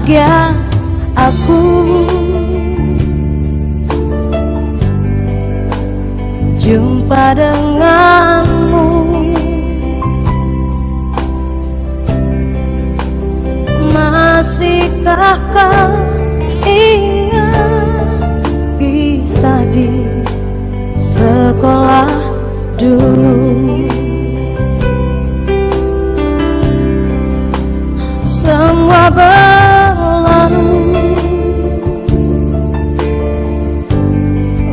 bahagia aku jumpa denganmu. Masihkah kau ingat kisah di sekolah dulu? Semua berlalu,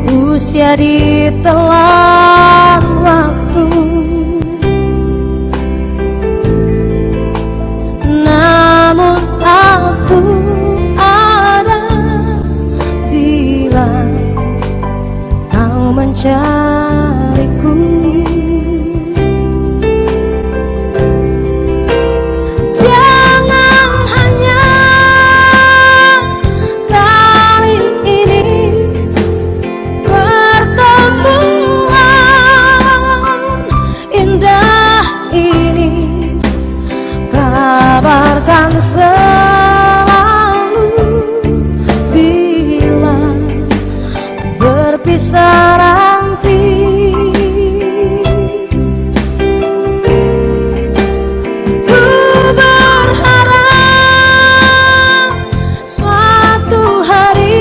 usia ditelan waktu, namun aku ada bila kau mencariku. Kabarkan selalu bila berpisah nanti. Ku berharap suatu hari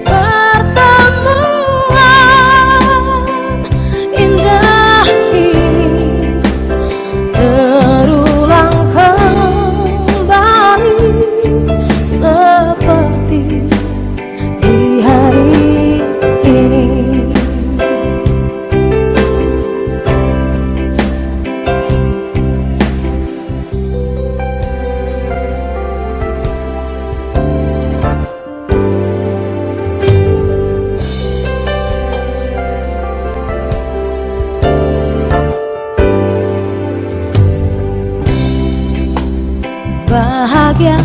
pertemuan indah ini seperti di hari ini. Bahagia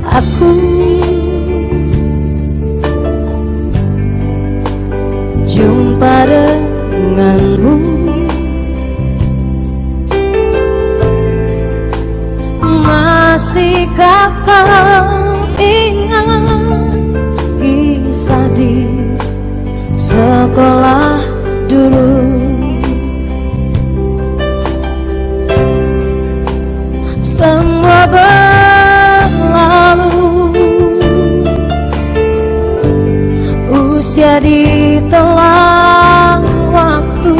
aku jumpa denganmu. Masihkah kau ingat kisah di sekolah dulu? Semua berlalu, usia ditelan waktu,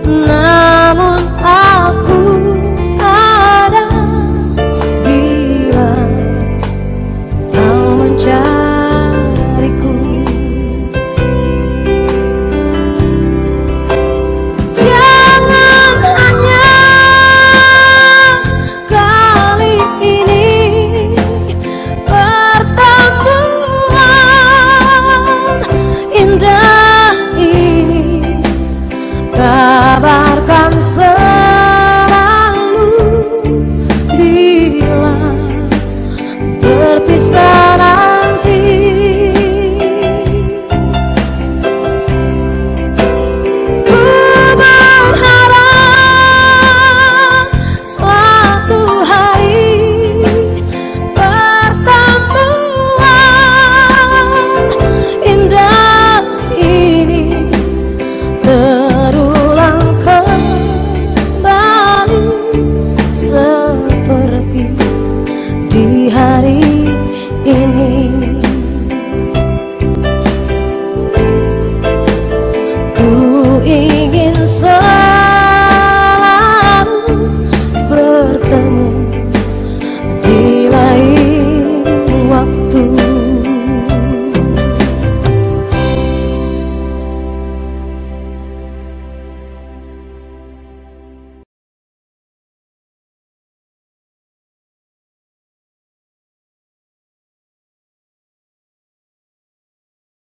namun aku ada bila kau mencariku. Kabarkan selalu bila berpisah nanti. Ku berharap suatu hari pertemuan indah ini terulang kembali seperti di hari ini. Ku ingin selalu bertemu